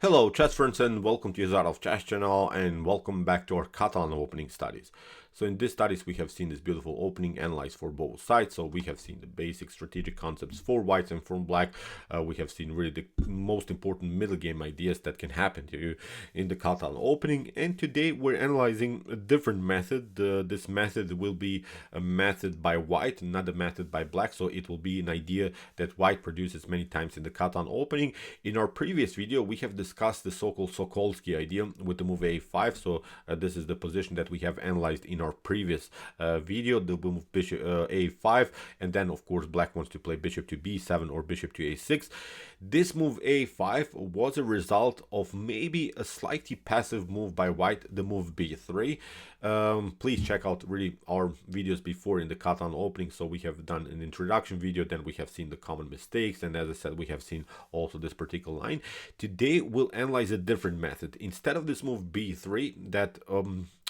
Hello chess friends and welcome to your of Chess channel and welcome back to our Catalan opening studies. So in this studies we have seen this beautiful opening analyzed for both sides. So we have seen the basic strategic concepts for whites and for black. We have seen really the most important middle game ideas that can happen to you in the Catalan opening. And today we're analyzing a different method. This method will be a method by white, not a method by black. So it will be an idea that white produces many times in the Catalan opening. In our previous video we have discussed the so-called Sokolsky idea with the move a5. So this is the position that we have analyzed in our previous video, the move bishop a5, and then of course black wants to play bishop to b7 or bishop to a6. This move a5 was a result of maybe a slightly passive move by white, the move b3. Please check out really our videos before in the Catalan opening. So we have done an introduction video, then we have seen the common mistakes, and as I said, we have seen also this particular line. Today we'll analyze a different method. Instead of this move b3 that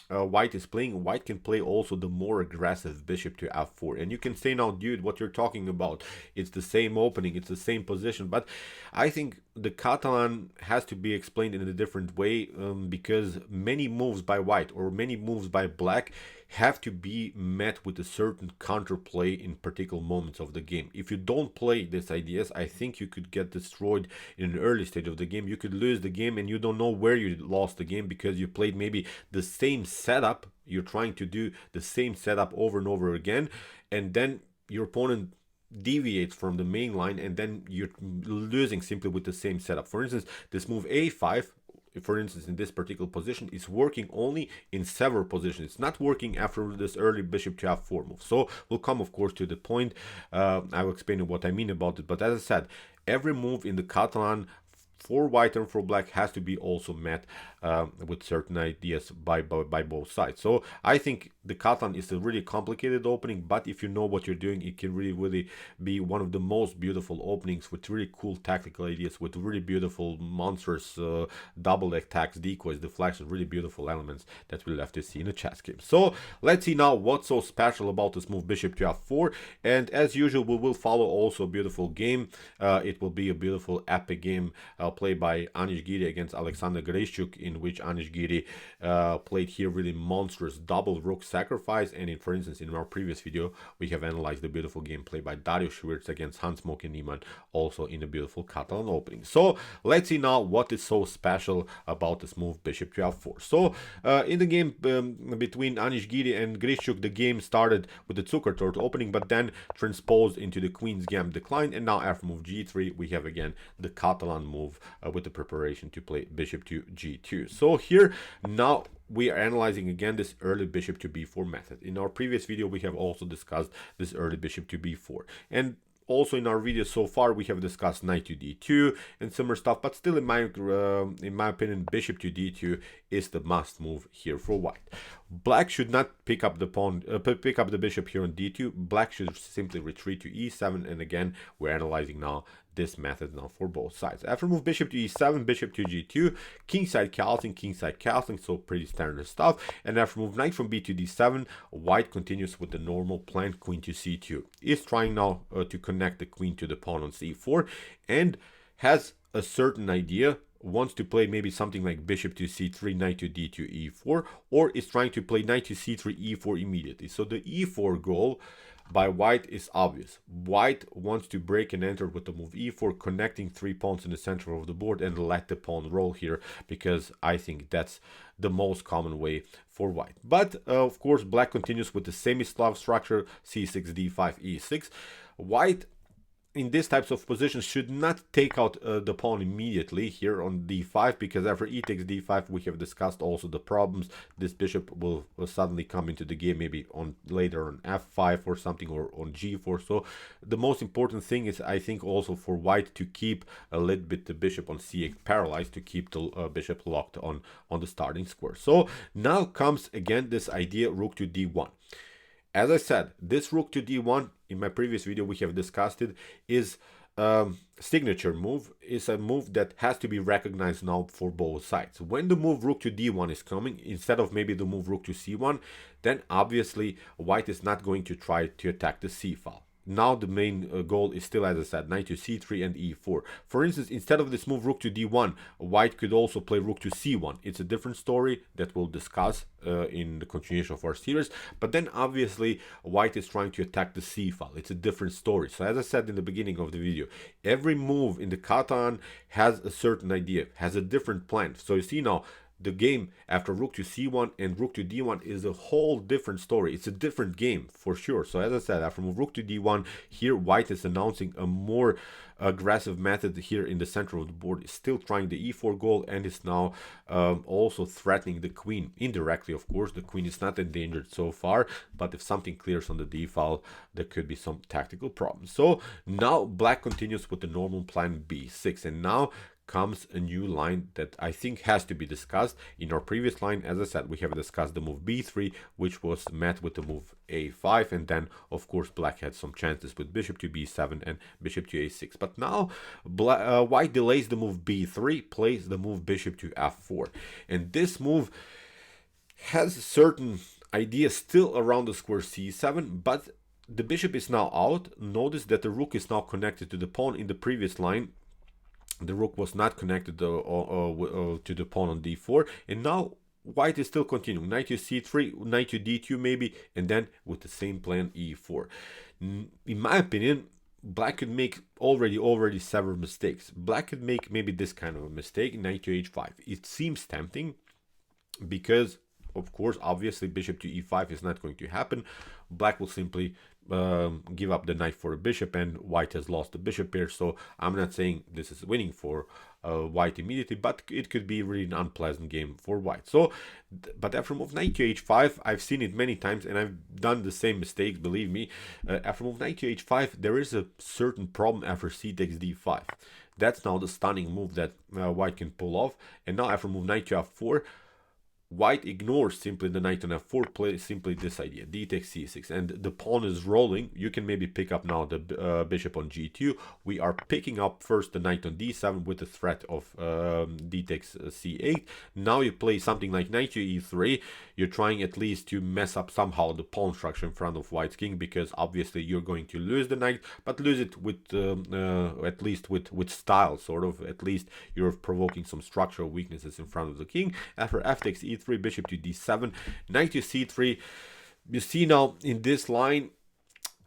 white is playing, white can play also the more aggressive bishop to f4. And you can say now, dude, what you're talking about, it's the same opening, it's the same position. But I think the Catalan has to be explained in a different way, because many moves by white or many moves by black have to be met with a certain counterplay in particular moments of the game. If you don't play these ideas, I think you could get destroyed in an early stage of the game. You could lose the game and you don't know where you lost the game because you played maybe the same setup. You're trying to do the same setup over and over again, and then your opponent deviates from the main line and then you're losing simply with the same setup. For instance, this move a5, for instance, in this particular position, is working only in several positions. It's not working after this early bishop to f4 move. So we'll come, of course, to the point. I will explain what I mean about it. But as I said, every move in the Catalan for white and for black has to be also met with certain ideas by both sides. So I think the Catalan is a really complicated opening, but if you know what you're doing, it can really be one of the most beautiful openings with really cool tactical ideas, with really beautiful monstrous double attacks, decoys, deflections, really beautiful elements that we'll have to see in a chess game. So let's see now what's so special about this move bishop to f4. And as usual, we will follow also a beautiful game. It will be a beautiful epic game played by Giri against Alexander Grischuk, in which Giri played here really monstrous double rook sacrifice. And for instance, in our previous video, we have analyzed the beautiful game played by Darius Schwirtz against Hans-Moke Niemann, also in a beautiful Catalan opening. So let's see now what is so special about this move bishop to f4. So in the game between Giri and Grischuk, the game started with the Zuckertort opening, but then transposed into the Queen's Gambit decline. And now after move g3, we have again the Catalan move with the preparation to play bishop to g2. So here now we are analyzing again this early bishop to b4 method. In our previous video we have also discussed this early bishop to b4, and also in our videos so far we have discussed knight to d2 and similar stuff, but still in my opinion, bishop to d2 is the must move here for white. Black should not pick up the pawn, pick up the bishop here on d2. Black should simply retreat to e7, and again we're analyzing now this method now for both sides. After move bishop to e7, bishop to g2, kingside castling, so pretty standard stuff. And after move knight from b to d7, white continues with the normal plan, queen to c2. Is trying now to connect the queen to the pawn on c4, and has a certain idea, wants to play maybe something like bishop to c3, knight to d2, e4, or is trying to play knight to c3, e4 immediately. So the e4 goal by white is obvious. White wants to break and enter with the move e4, connecting 3 pawns in the center of the board and let the pawn roll here, because I think that's the most common way for white. But of course black continues with the semi-Slav structure, c6, d5, e6. White in these types of positions should not take out the pawn immediately here on d5, because after e takes d5 we have discussed also the problems. This bishop will suddenly come into the game, maybe on later on f5 or something, or on g4. So the most important thing is, I think, also for white to keep a little bit the bishop on c8 paralyzed, to keep the bishop locked on the starting square. So now comes again this idea rook to d1. As I said, this rook to d1, in my previous video we have discussed it, is signature move, is a move that has to be recognized now for both sides. When the move rook to d1 is coming, instead of maybe the move rook to c1, then obviously white is not going to try to attack the c file. now the main goal is still, as I said, knight to c3 and e4. For instance, instead of this move rook to d1, white could also play rook to c1. It's a different story that we'll discuss in the continuation of our series. But then obviously white is trying to attack the c file. It's a different story. So as I said in the beginning of the video, every move in the Catalan has a certain idea, has a different plan. So you see now, the game after rook to c1 and rook to d1 is a whole different story. It's a different game for sure. So as I said, after move rook to d1, here white is announcing a more aggressive method here in the center of the board. Is still trying the e4 goal and is now also threatening the queen indirectly. Of course, the queen is not endangered so far, but if something clears on the d file, there could be some tactical problems. So now black continues with the normal plan b6, and now comes a new line that I think has to be discussed. In our previous line, as I said, we have discussed the move b3, which was met with the move a5, and then of course black had some chances with bishop to b7 and bishop to a6. But now white delays the move b3, plays the move bishop to f4, and this move has certain ideas still around the square c7, but the bishop is now out. Notice that the rook is now connected to the pawn. In the previous line, the rook was not connected to the pawn on d4, and now white is still continuing. Knight to c3, knight to d2 maybe, and then with the same plan e4. In my opinion, black could make already several mistakes. Black could make maybe this kind of a mistake, knight to h5. It seems tempting because, of course, obviously bishop to e5 is not going to happen. Black will simply give up the knight for a bishop, and white has lost the bishop here. So I'm not saying this is winning for white immediately, but it could be really an unpleasant game for white. So, but after move knight to h5, I've seen it many times, and I've done the same mistakes, believe me. After move knight to h5, there is a certain problem after c takes d5. That's now the stunning move that white can pull off. And now after move knight to f4, white ignores simply the knight on f4, plays simply this idea, d takes c6, and the pawn is rolling. You can maybe pick up now the bishop on g2. We are picking up first the knight on d7 with the threat of d takes c8. Now you play something like knight to e3. You're trying at least to mess up somehow the pawn structure in front of white's king, because obviously you're going to lose the knight, but lose it with at least with style, sort of. At least you're provoking some structural weaknesses in front of the king. After f takes e3, bishop to d7, knight to c3. You see now in this line,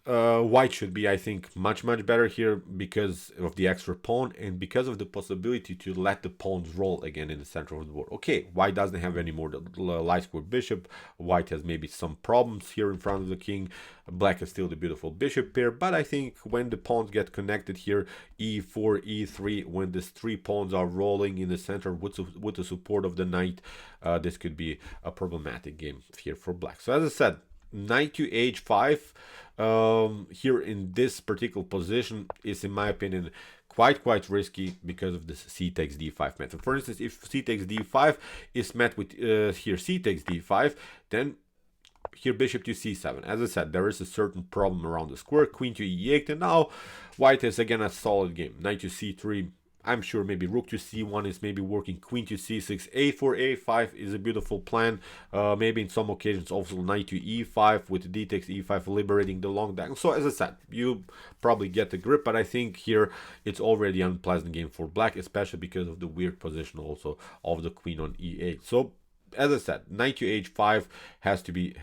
white should be, I think, much better here because of the extra pawn and because of the possibility to let the pawns roll again in the center of the board. Okay, white doesn't have any more the light square bishop. White has maybe some problems here in front of the king. Black has still the beautiful bishop pair, but I think when the pawns get connected here, e4, e3, when these three pawns are rolling in the center with the support of the knight, this could be a problematic game here for black. So as I said, knight to h5 here in this particular position is, in my opinion, quite risky because of this c takes d5 method. For instance, if c takes d5 is met with here c takes d5, then here bishop to c7. As I said, there is a certain problem around the square, queen to e8, and now white is again a solid game. Knight to c3, I'm sure maybe rook to c1 is maybe working, queen to c6, a4, a5 is a beautiful plan. Maybe in some occasions also knight to e5 with d takes e5, liberating the long diagonal. So as I said, you probably get the grip, but I think here it's already an unpleasant game for black, especially because of the weird position also of the queen on e8. So as I said, knight to h5 has to be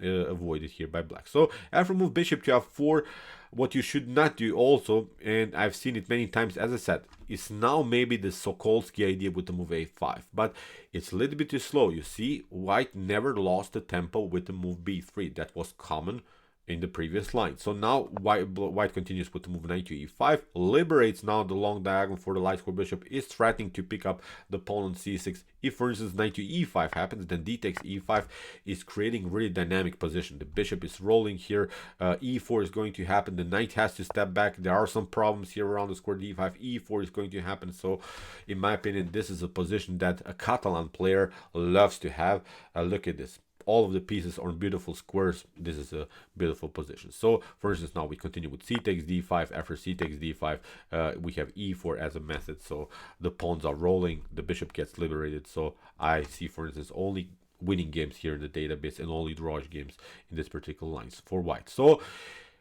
avoided here by black. So after move bishop to f4, what you should not do also, and I've seen it many times, as I said, is now maybe the Sokolsky idea with the move a5, but it's a little bit too slow. You see, white never lost the tempo with the move b3. That was common in the previous line. So now white continues with the move knight to e5, liberates now the long diagonal for the light square bishop, is threatening to pick up the pawn on c6. If, for instance, knight to e5 happens, then d takes e5 is creating really dynamic position. The bishop is rolling here, e4 is going to happen, the knight has to step back. There are some problems here around the square d5, e4 is going to happen. So in my opinion, this is a position that a Catalan player loves to have. Look at this. All of the pieces are beautiful squares. This is a beautiful position. So for instance, now we continue with c takes d5. After c takes d5, we have e4 as a method. So the pawns are rolling, the bishop gets liberated. So I see, for instance, only winning games here in the database and only drawish games in this particular lines for white. So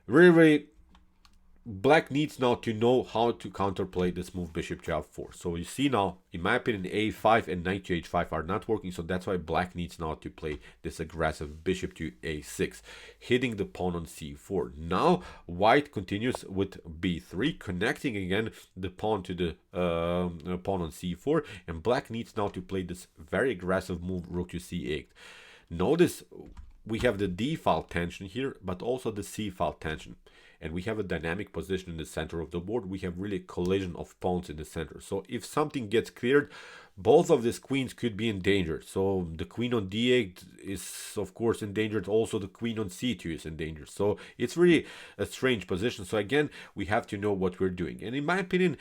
Really, Black needs now to know how to counterplay this move bishop to f4. So you see now, in my opinion, a5 and knight to h5 are not working. So that's why Black needs now to play this aggressive bishop to a6, hitting the pawn on c4. Now White continues with b3, connecting again the pawn to the pawn on c4. And Black needs now to play this very aggressive move, rook to c8. Notice we have the d file tension here, but also the c file tension. And we have a dynamic position in the center of the board. We have really a collision of pawns in the center. So if something gets cleared, both of these queens could be endangered. So the queen on d8 is of course endangered. Also the queen on c2 is endangered. So it's really a strange position. So again, we have to know what we're doing. And in my opinion,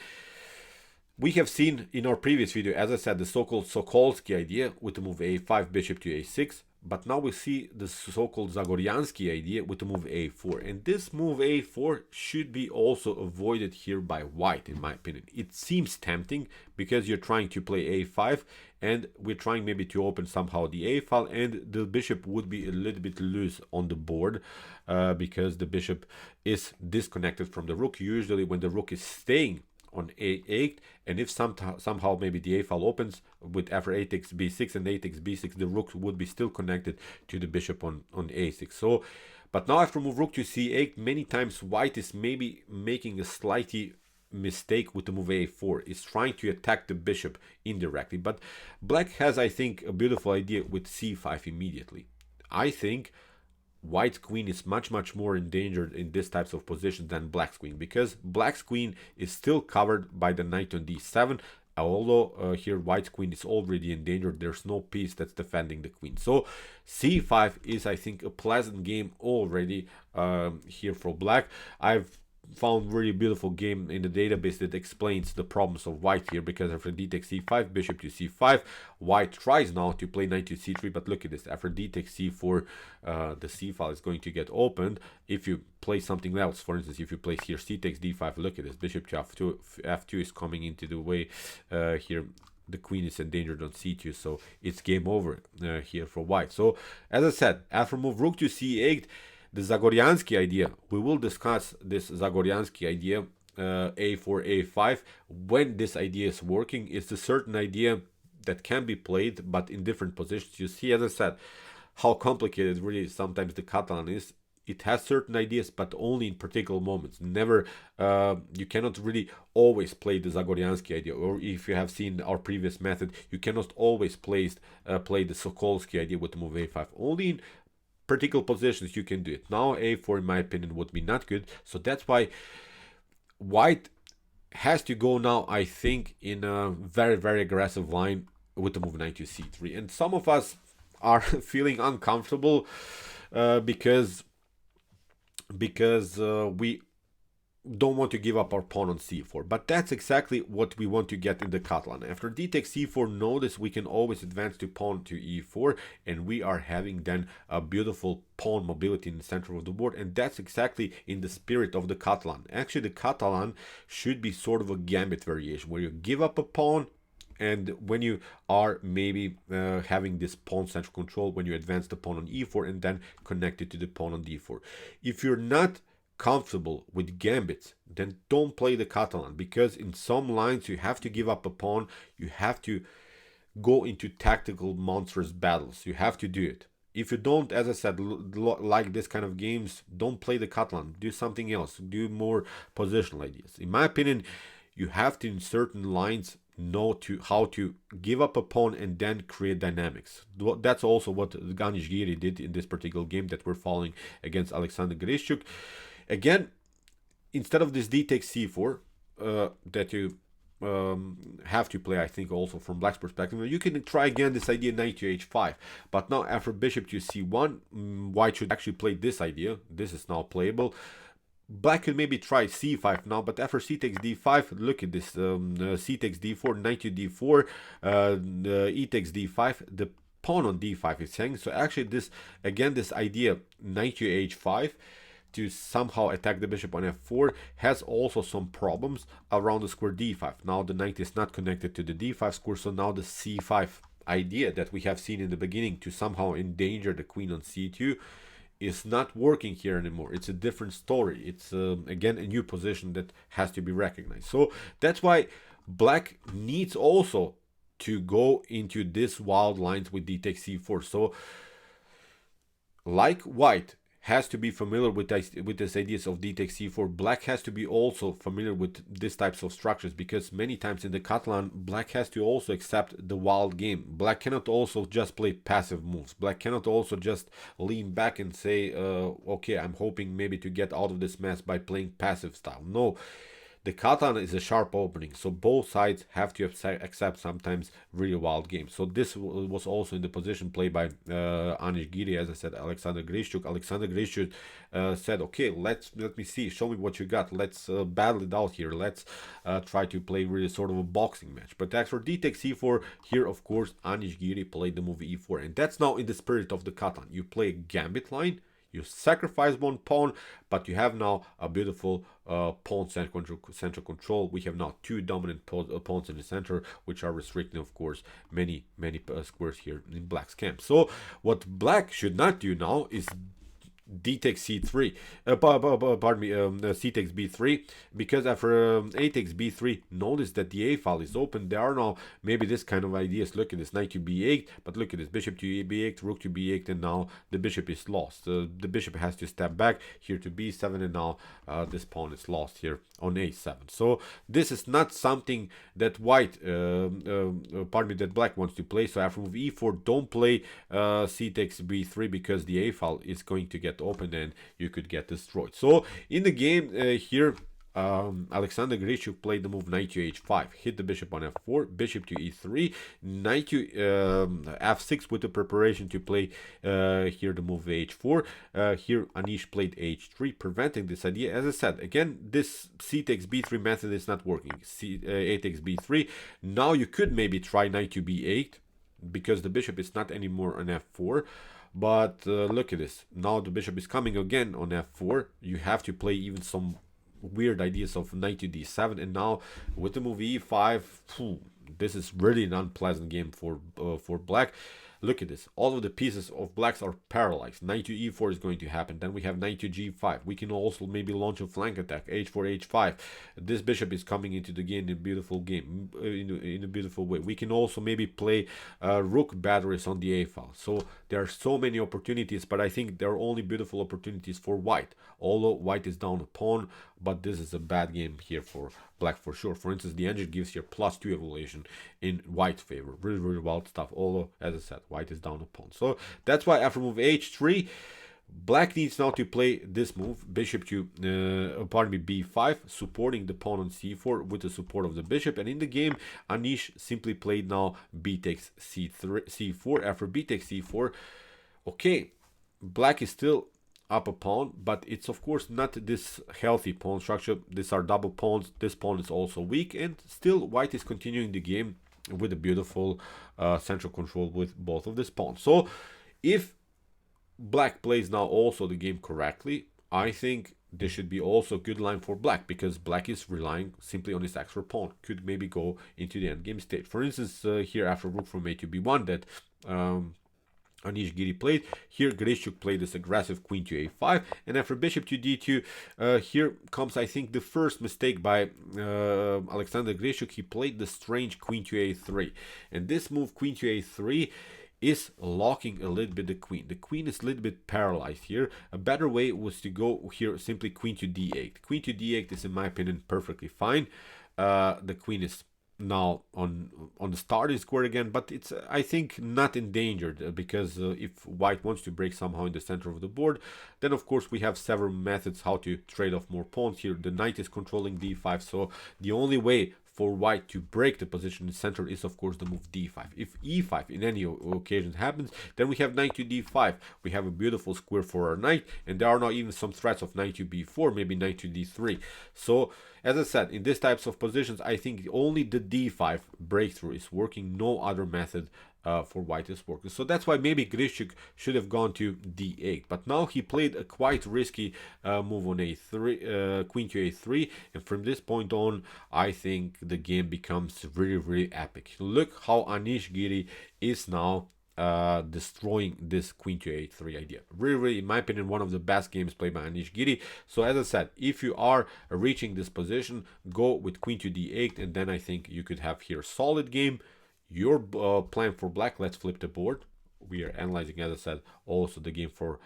we have seen in our previous video, as I said, the so-called Sokolsky idea with the move a5, bishop to a6. But now we see the so-called Zagoryansky idea with the move a4. And this move a4 should be also avoided here by White, in my opinion. It seems tempting because you're trying to play a5 and we're trying maybe to open somehow the a file, and the bishop would be a little bit loose on the board because the bishop is disconnected from the rook. Usually when the rook is staying on a8, and if somehow maybe the a file opens with after 8 takes b6 and 8 takes b6, the rook would be still connected to the bishop on a6. So but now after move rook to c8, many times White is maybe making a slightly mistake with the move a4, is trying to attack the bishop indirectly. But Black has, I think, a beautiful idea with c5 immediately. I think White's queen is much more endangered in this types of positions than Black's queen, because Black's queen is still covered by the knight on d7, although here White's queen is already endangered. There's no piece that's defending the queen. So c5 is, I think, a pleasant game already here for Black. I've found really beautiful game in the database that explains the problems of White here, because after d takes c5, bishop to c5, White tries now to play knight to c3, but look at this, after d takes c4, the c file is going to get opened. If you play something else, for instance, if you place here c takes d5, look at this, bishop to f2 is coming into the way here. The queen is endangered on c2, so it's game over here for White. So as I said, after move rook to c8, the Zagoryansky idea, we will discuss this Zagoryansky idea, a4, a5, when this idea is working. It's a certain idea that can be played, but in different positions. You see, as I said, how complicated really sometimes the Catalan is. It has certain ideas, but only in particular moments. Never, you cannot really always play the Zagoryansky idea. Or if you have seen our previous method, you cannot always play the Sokolsky idea with the move a5. Only in particular positions you can do it. Now a4, in my opinion, would be not good. So that's why White has to go now, I think, in a very aggressive line with the move knight to c3. And some of us are feeling uncomfortable because we don't want to give up our pawn on c4, but that's exactly what we want to get in the Catalan. After d takes c4, notice we can always advance to pawn to e4, and we are having then a beautiful pawn mobility in the center of the board, and that's exactly in the spirit of the Catalan. Actually, the Catalan should be sort of a gambit variation where you give up a pawn, and when you are maybe having this pawn central control, when you advance the pawn on e4 and then connect it to the pawn on d4. If you're not comfortable with gambits, then don't play the Catalan, because in some lines you have to give up a pawn, you have to go into tactical monstrous battles, you have to do it. If you don't, as I said, like this kind of games, don't play the Catalan, do something else, do more positional ideas. In my opinion, you have to, in certain lines, know how to give up a pawn and then create dynamics. That's also what Giri did in this particular game that we're following against Alexander Grischuk. Again, instead of this d takes c4 that you have to play, I think, also from Black's perspective, you can try again this idea knight to h5. But now after bishop to c1, White should actually play this idea. This is now playable. Black could maybe try c5 now, but after c takes d5, look at this, c takes d4, knight to d4, e takes d5, the pawn on d5 is hanging. So actually this, again, this idea knight to h5 to somehow attack the bishop on f4 has also some problems around the square d5. Now the knight is not connected to the d5 square, so now the c5 idea that we have seen in the beginning to somehow endanger the queen on c2 is not working here anymore. It's a different story. It's again a new position that has to be recognized. So that's why black needs also to go into this wild lines with d takes c4. So like white has to be familiar with this ideas of d takes c4, black has to be also familiar with these types of structures, because many times in the Catalan, black has to also accept the wild game. Black cannot also just play passive moves. Black cannot also just lean back and say, okay, I'm hoping maybe to get out of this mess by playing passive style. No. The Catalan is a sharp opening, so both sides have to accept sometimes really wild games. So this was also in the position played by Anish Giri, as I said, Alexander Grischuk. Alexander Grischuk said, okay, let me see, show me what you got. Let's battle it out here. Let's try to play really sort of a boxing match. But as for d takes c4, here of course Anish Giri played the move e4, and that's now in the spirit of the Catalan. You play a gambit line. You sacrifice one pawn, but you have now a beautiful pawn central control. We have now two dominant pawns in the center, which are restricting, of course, many squares here in black's camp. So what black should not do now is d takes c3, pardon me, c takes b3, because after a takes b3, notice that the a file is open. There are now maybe this kind of ideas. Look at this, knight to b8, but look at this, bishop to b8, rook to b8, and now the bishop is lost. The bishop has to step back here to b7, and now this pawn is lost here on a7. So this is not something that white, pardon me, that black wants to play. So after move e4, don't play c takes b3, because the a file is going to get open and you could get destroyed. So in the game here, Alexander Grischuk played the move knight to h5, hit the bishop on f4, bishop to e3, knight to f6 with the preparation to play here the move h4. Here Anish played h3, preventing this idea. As I said, again, this c takes b3 method is not working. A takes b3. Now you could maybe try knight to b8, because the bishop is not anymore on f4. But look at this. Now the bishop is coming again on f4. You have to play even some weird ideas of knight to d7, and now with the move e5, this is really an unpleasant game for black. Look at this. All of the pieces of blacks are paralyzed. Knight to e4 is going to happen. Then we have knight to g5. We can also maybe launch a flank attack. h4, h5. This bishop is coming into the game in a beautiful game, in a beautiful way. We can also maybe play rook batteries on the a file. So there are so many opportunities, but I think there are only beautiful opportunities for white. Although white is down a pawn, but this is a bad game here for black for sure. For instance, the engine gives here +2 evaluation in white's favor. Really wild stuff. Although, as I said, white is down a pawn. So that's why after move h3, black needs now to play this move, bishop to pardon me, b5, supporting the pawn on c4 with the support of the bishop. And in the game, Anish simply played now b takes c4. After b takes c4, okay, black is still up a pawn, but it's of course not this healthy pawn structure. These are double pawns. This pawn is also weak, and still white is continuing the game with a beautiful central control with both of these pawns. So if black plays now also the game correctly, I think this should be also a good line for black, because black is relying simply on his extra pawn. Could maybe go into the endgame state. For instance, here after rook from a to b1 that Anish Giri played, here Grischuk played this aggressive queen to a5, and after bishop to d2, here comes, I think, the first mistake by Alexander Grischuk. He played the strange queen to a3, and this move, queen to a3, is locking a little bit the queen. The queen is a little bit paralyzed here. A better way was to go here simply queen to d8. Queen to d8 is, in my opinion, perfectly fine. The queen is now on the starting square again, but it's, I think, not endangered, because if white wants to break somehow in the center of the board, then of course we have several methods how to trade off more pawns. Here the knight is controlling d5, so the only way for white to break the position in the center is of course the move d5. If e5 in any occasion happens, then we have knight to d5. We have a beautiful square for our knight, and there are now even some threats of knight to b4, maybe knight to d3. So as I said, in these types of positions, I think only the d5 breakthrough is working. No other method for white is working. So that's why maybe Grischuk should have gone to d8. But now he played a quite risky move on a3, queen to a3. And from this point on, I think the game becomes really epic. Look how Anish Giri is now destroying this queen to a3 idea. Really, in my opinion, one of the best games played by Anish Giri. So as I said, if you are reaching this position, go with queen to d8, and then I think you could have here a solid game. Your plan for black, let's flip the board. We are analyzing, as I said, also the game for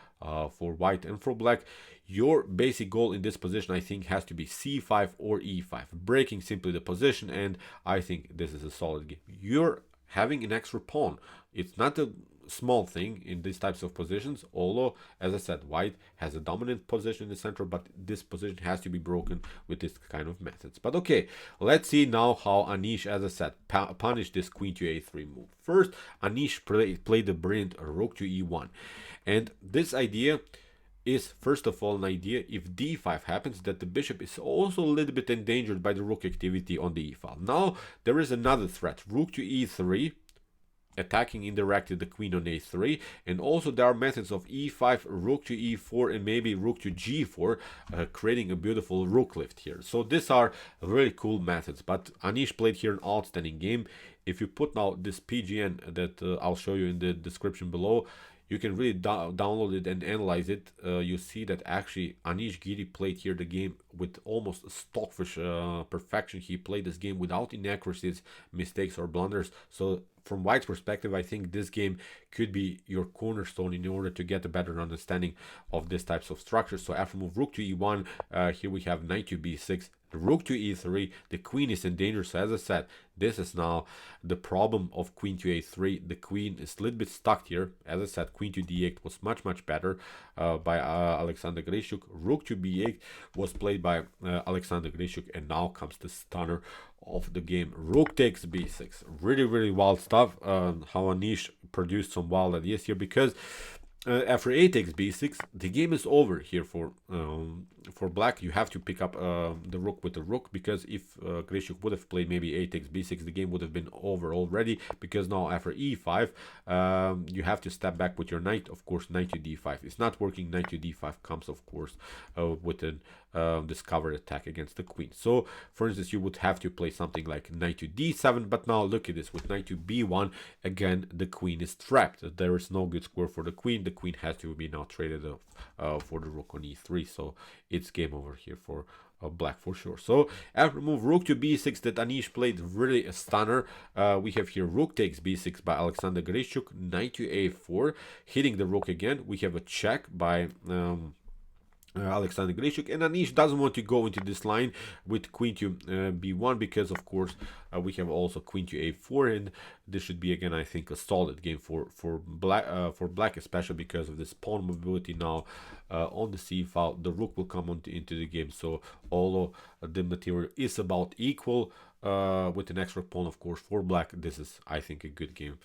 white and for black. Your basic goal in this position, I think, has to be c5 or e5, breaking simply the position, and I think this is a solid game. You're having an extra pawn. It's not a small thing in these types of positions, although, as I said, white has a dominant position in the center, but this position has to be broken with this kind of methods. But okay, let's see now how Anish, as I said, punished this queen to a3 move. First, Anish played the brilliant rook to e1, and this idea is first of all an idea if d5 happens that the bishop is also a little bit endangered by the rook activity on the e file. Now there is another threat, rook to e3, attacking indirectly the queen on a3, and also there are methods of e5, rook to e4, and maybe rook to g4, creating a beautiful rook lift here. So these are really cool methods, but Anish played here an outstanding game. If you put now this PGN that I'll show you in the description below, you can really download it and analyze it. You see that actually Anish Giri played here the game with almost stockfish perfection. He played this game without inaccuracies, mistakes, or blunders. So from white's perspective, I think this game could be your cornerstone in order to get a better understanding of these types of structures. So after move rook to e1, here we have knight to b6, rook to e3, the queen is in danger. So as I said, this is now the problem of queen to a3. The queen is a little bit stuck here. As I said, queen to d8 was much better by Alexander Grischuk. Rook to b8 was played by Alexander Grischuk, and now comes the stunner of the game. Rook takes b6. Really wild stuff. How Anish produced some wild ideas here, because after a takes b6, the game is over here for black. You have to pick up the rook with the rook, because if Grischuk would have played maybe a takes b6, the game would have been over already, because now after e5, you have to step back with your knight. Of course, knight to d5 it's not working. Knight to d5 comes, of course, with a discovered attack against the queen. So for instance, you would have to play something like knight to d7, but now look at this, with knight to b1, again the queen is trapped. There is no good square for the queen. The queen has to be now traded off for the rook on e3, so it's game over here for black for sure. So after move rook to b6 that Anish played, really a stunner. We have here rook takes b6 by Alexander Grischuk, knight to a4, hitting the rook again. We have a check by Alexander Grischuk, and Anish doesn't want to go into this line with queen to b1, because of course we have also queen to a4, and this should be again, I think, a solid game for black, especially because of this pawn mobility now on the c file. The rook will come into the game, so although the material is about equal, with an extra pawn, of course, for black, this is, I think, a good game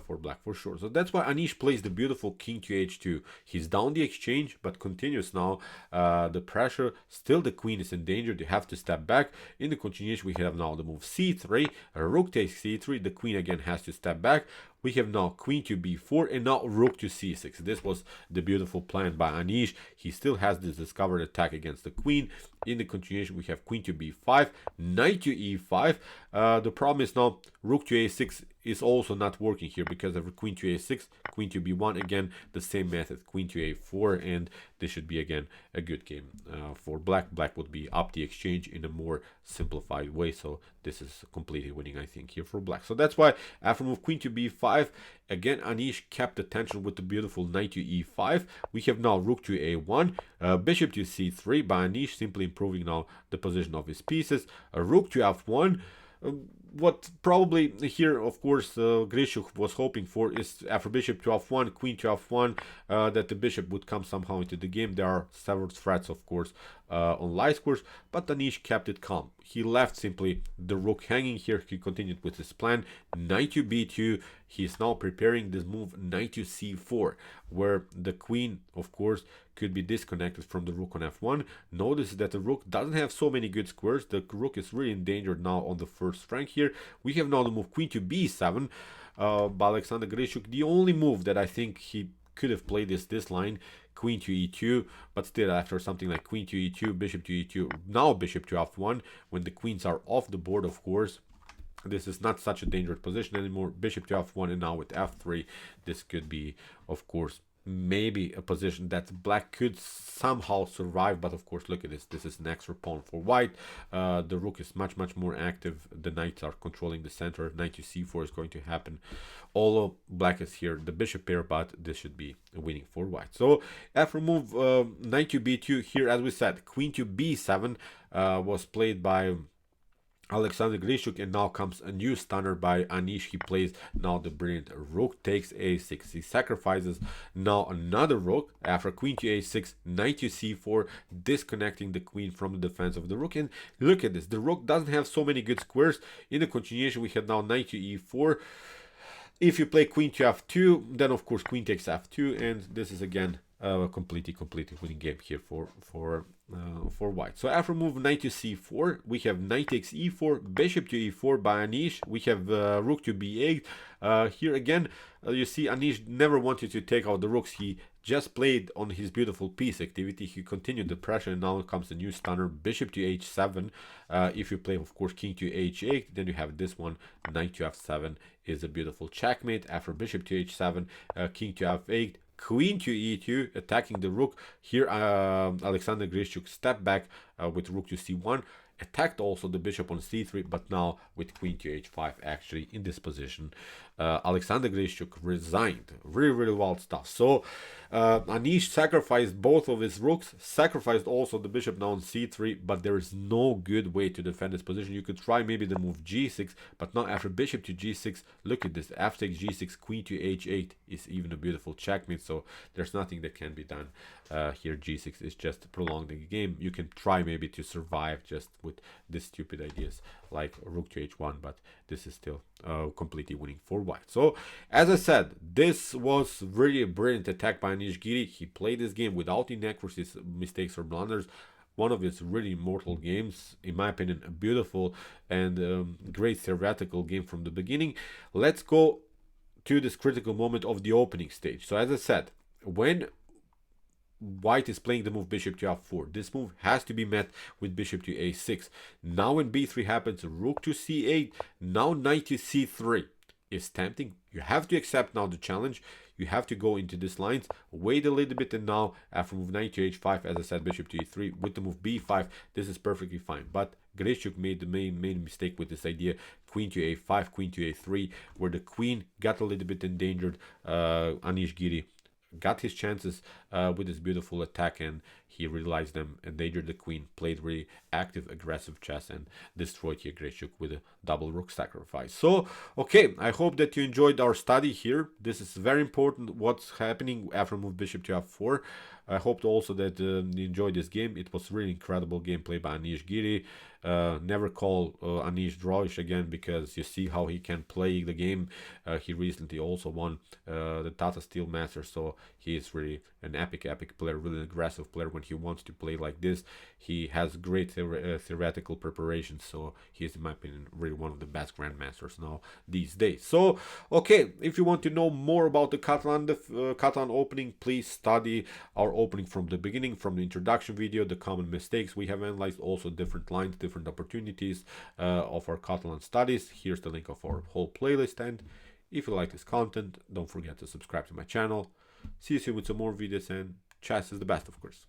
for black for sure. So that's why Anish plays the beautiful king to h2. He's down the exchange, but continues now the pressure. Still the queen is in danger. They have to step back. In the continuation, we have now the move c3, rook takes c3, the queen again has to step back. We have now queen to b4, and now rook to c6. This was the beautiful plan by Anish. He still has this discovered attack against the queen. In the continuation, we have queen to b5, knight to e5. The problem is now rook to a6 is also not working here, because of queen to a6, queen to b1, again the same method, queen to a4, and this should be again a good game for black. Black would be up the exchange in a more simplified way, so this is completely winning, I think, here for black. So that's why after move queen to b5, again Anish kept the tension with the beautiful knight to e5. We have now rook to a1, bishop to c3 by Anish, simply improving now the position of his pieces. Rook to f1. What probably here, of course, Grischuk was hoping for is after bishop to f1, queen to f1, that the bishop would come somehow into the game. There are several threats, of course, on light squares, but Anish kept it calm. He left simply the rook hanging here. He continued with his plan, knight to b2. He's now preparing this move, knight to c4, where the queen, of course, could be disconnected from the rook on f1. Notice that the rook doesn't have so many good squares. The rook is really endangered now on the first rank here. We have now the move queen to b7 by Alexander Grischuk. The only move that I think he could have played is this line, queen to e2, but still after something like queen to e2, bishop to e2, now bishop to f1, when the queens are off the board, of course, this is not such a dangerous position anymore. Bishop to f1, and now with f3, this could be, of course, maybe a position that black could somehow survive, but of course, look at this. This is an extra pawn for white. The rook is much more active. The knights are controlling the center. Knight to c4 is going to happen. Although black is here the bishop pair, but this should be winning for white. So after move knight to b2, here, as we said, queen to b7 was played by Alexander Grischuk, and now comes a new stunner by Anish. He plays now the brilliant rook takes a6. He sacrifices now another rook after queen to a6, knight to c4, disconnecting the queen from the defense of the rook. And look at this, the rook doesn't have so many good squares. In the continuation, we have now knight to e4. If you play queen to f2, then of course queen takes f2, and this is again completely winning game here for white. So after move knight to c4, we have knight takes e4, bishop to e4 by Anish. We have rook to b8. Here again, you see Anish never wanted to take out the rooks. He just played on his beautiful piece activity. He continued the pressure, and now comes a new stunner, bishop to h7. If you play, of course, king to h8, then you have this one, knight to f7 is a beautiful checkmate. After bishop to h7, king to f8, queen to e2, attacking the rook. Here Alexander Grischuk stepped back with rook to c1, attacked also the bishop on c3, but now with queen to h5, actually in this position Alexander Grischuk resigned. Really wild stuff. So Anish sacrificed both of his rooks, sacrificed also the bishop now on c3, but there is no good way to defend this position. You could try maybe the move g6, but now after bishop to g6, look at this, f takes g6, queen to h8 is even a beautiful checkmate. So there's nothing that can be done here. G6 is just prolonging the game. You can try maybe to survive just with these stupid ideas like rook to h1, but this is still completely winning for white. So as I said, this was really a brilliant attack by Anish Giri. He played this game without inaccuracies, mistakes, or blunders. One of his really immortal games, in my opinion, a beautiful and great theoretical game from the beginning. Let's go to this critical moment of the opening stage. So as I said, when white is playing the move bishop to f4, this move has to be met with bishop to a6. Now when b3 happens, rook to c8, now knight to c3 is tempting. You have to accept now the challenge. You have to go into these lines, wait a little bit, and now after move knight to h5, as I said, bishop to e3 with the move b5, this is perfectly fine. But Grischuk made the main mistake with this idea, queen to a5, queen to a3, where the queen got a little bit endangered. Anish Giri got his chances with this beautiful attack, and he realized them, endangered the queen, played really active, aggressive chess, and destroyed here Grischuk with a double rook sacrifice. So, okay, I hope that you enjoyed our study here. This is very important, what's happening after move bishop to f4. I hope also that you enjoyed this game. It was really incredible gameplay by Anish Giri. Never call Anish drawish again, because you see how he can play the game. He recently also won the Tata Steel Masters, so he is really an epic player, really an aggressive player when he wants to play like this. He has great theoretical preparation, so he is, in my opinion, really one of the best grandmasters now these days. So, okay, if you want to know more about the Catalan opening, please study our opening from the beginning, from the introduction video, the common mistakes we have analyzed, also different lines, different opportunities of our Catalan studies. Here's the link of our whole playlist, and if you like this content, don't forget to subscribe to my channel. See you soon with some more videos, and chess is the best, of course.